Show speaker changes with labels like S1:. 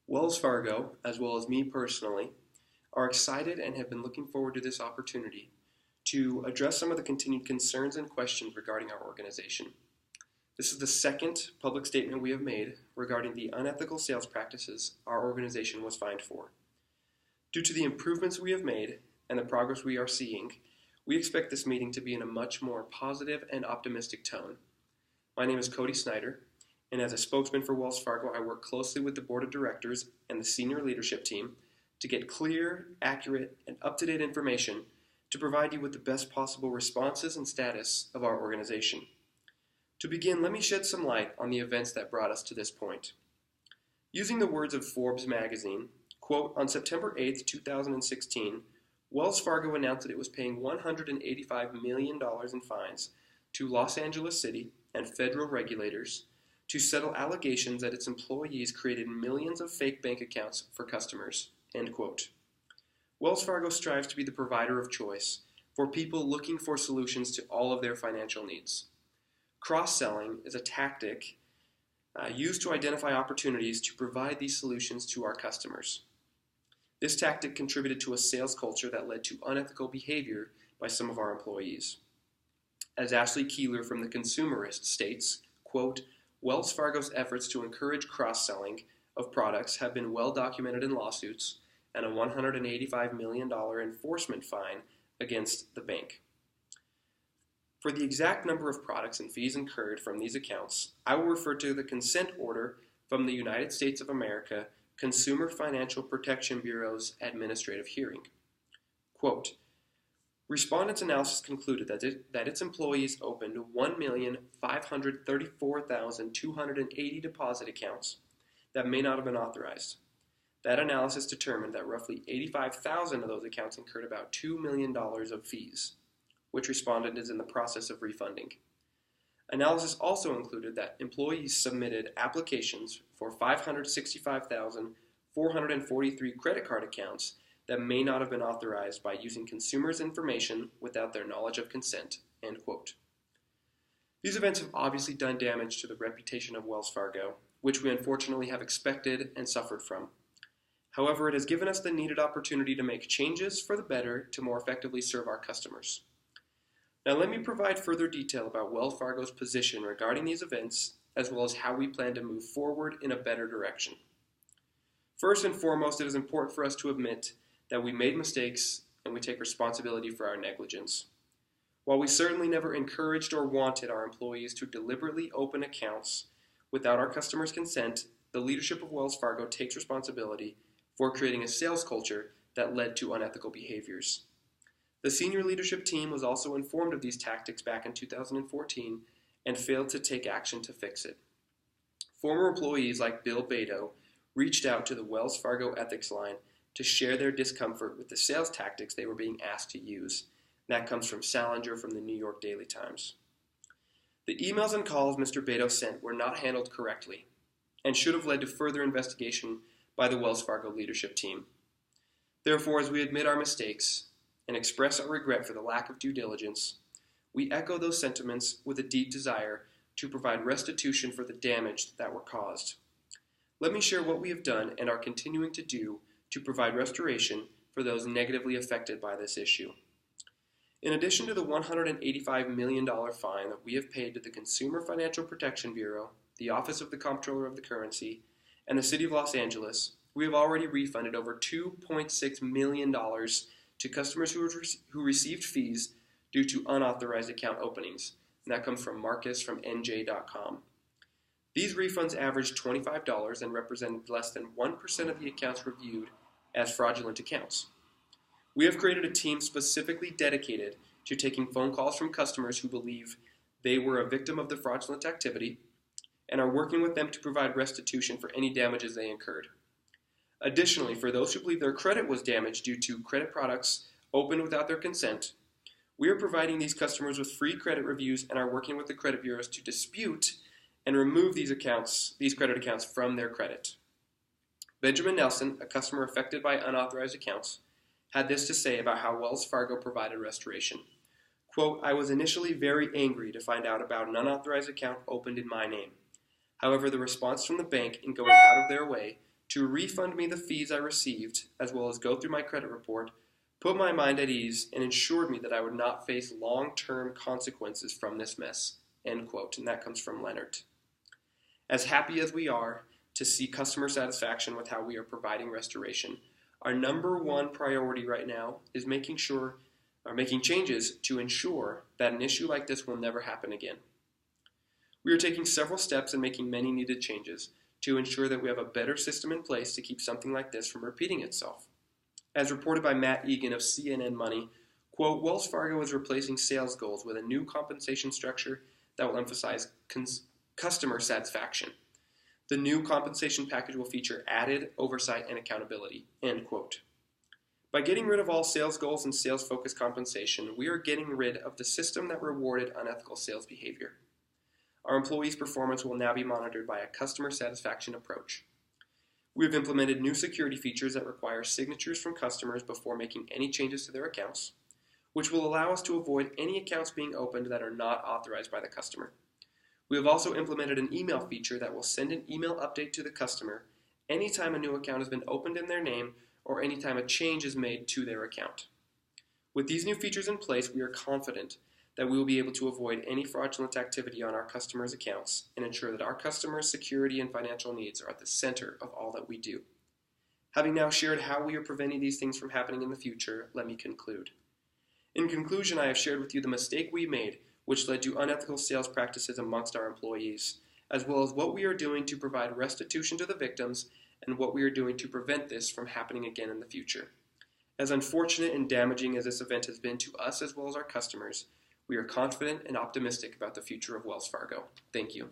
S1: Wells Fargo, as well as me personally, are excited and have been looking forward to this opportunity to address some of the continued concerns and questions regarding our organization. This is the second public statement we have made regarding the unethical sales practices our organization was fined for. Due to the improvements we have made and the progress we are seeing, we expect this meeting to be in a much more positive and optimistic tone. My name is Cody Snyder, and as a spokesman for Wells Fargo, I work closely with the board of directors and the senior leadership team to get clear, accurate, and up-to-date information to provide you with the best possible responses and status of our organization. To begin, let me shed some light on the events that brought us to this point. Using the words of Forbes magazine, quote, on September 8, 2016, Wells Fargo announced that it was paying $185 million in fines to Los Angeles City and federal regulators to settle allegations that its employees created millions of fake bank accounts for customers, end quote. Wells Fargo strives to be the provider of choice for people looking for solutions to all of their financial needs. Cross-selling is a tactic used to identify opportunities to provide these solutions to our customers. This tactic contributed to a sales culture that led to unethical behavior by some of our employees. As Ashley Keeler from The Consumerist states, quote, Wells Fargo's efforts to encourage cross-selling of products have been well documented in lawsuits and a $185 million enforcement fine against the bank. For the exact number of products and fees incurred from these accounts, I will refer to the consent order from the United States of America Consumer Financial Protection Bureau's administrative hearing. Quote, Respondents' analysis concluded that its employees opened 1,534,280 deposit accounts that may not have been authorized. That analysis determined that roughly 85,000 of those accounts incurred about $2 million of fees, which respondent is in the process of refunding. Analysis also included that employees submitted applications for 565,443 credit card accounts that may not have been authorized by using consumers' information without their knowledge of consent, end quote. These events have obviously done damage to the reputation of Wells Fargo, which we unfortunately have expected and suffered from. However, it has given us the needed opportunity to make changes for the better to more effectively serve our customers. Now let me provide further detail about Wells Fargo's position regarding these events, as well as how we plan to move forward in a better direction. First and foremost, it is important for us to admit that we made mistakes and we take responsibility for our negligence. While we certainly never encouraged or wanted our employees to deliberately open accounts without our customers' consent, the leadership of Wells Fargo takes responsibility for creating a sales culture that led to unethical behaviors. The senior leadership team was also informed of these tactics back in 2014 and failed to take action to fix it. Former employees like Bill Beto reached out to the Wells Fargo ethics line to share their discomfort with the sales tactics they were being asked to use. That comes from Salinger from the New York Daily Times. The emails and calls Mr. Beto sent were not handled correctly and should have led to further investigation by the Wells Fargo leadership team. Therefore, as we admit our mistakes and express our regret for the lack of due diligence, we echo those sentiments with a deep desire to provide restitution for the damage that were caused. Let me share what we have done and are continuing to do to provide restoration for those negatively affected by this issue. In addition to the $185 million fine that we have paid to the Consumer Financial Protection Bureau, the Office of the Comptroller of the Currency, and the City of Los Angeles, we have already refunded over $2.6 million to customers who received fees due to unauthorized account openings, and that comes from Marcus from NJ.com. These refunds averaged $25 and represented less than 1% of the accounts reviewed as fraudulent accounts. We have created a team specifically dedicated to taking phone calls from customers who believe they were a victim of the fraudulent activity and are working with them to provide restitution for any damages they incurred. Additionally, for those who believe their credit was damaged due to credit products opened without their consent, we are providing these customers with free credit reviews and are working with the credit bureaus to dispute and remove these credit accounts from their credit. Benjamin Nelson, a customer affected by unauthorized accounts, had this to say about how Wells Fargo provided restoration. Quote, I was initially very angry to find out about an unauthorized account opened in my name. However, the response from the bank in going out of their way to refund me the fees I received, as well as go through my credit report, put my mind at ease, and ensured me that I would not face long-term consequences from this mess." End quote. And that comes from Leonard. As happy as we are to see customer satisfaction with how we are providing restoration, our number one priority right now is making changes to ensure that an issue like this will never happen again. We are taking several steps and making many needed changes to ensure that we have a better system in place to keep something like this from repeating itself. As reported by Matt Egan of CNN Money, quote, "Wells Fargo is replacing sales goals with a new compensation structure that will emphasize customer satisfaction. The new compensation package will feature added oversight and accountability." End quote. By getting rid of all sales goals and sales-focused compensation, we are getting rid of the system that rewarded unethical sales behavior. Our employees' performance will now be monitored by a customer satisfaction approach. We have implemented new security features that require signatures from customers before making any changes to their accounts, which will allow us to avoid any accounts being opened that are not authorized by the customer. We have also implemented an email feature that will send an email update to the customer anytime a new account has been opened in their name or anytime a change is made to their account. With these new features in place, we are confident that we will be able to avoid any fraudulent activity on our customers' accounts and ensure that our customers' security and financial needs are at the center of all that we do. Having now shared how we are preventing these things from happening in the future, let me conclude. In conclusion, I have shared with you the mistake we made, which led to unethical sales practices amongst our employees, as well as what we are doing to provide restitution to the victims and what we are doing to prevent this from happening again in the future. As unfortunate and damaging as this event has been to us as well as our customers, we are confident and optimistic about the future of Wells Fargo. Thank you.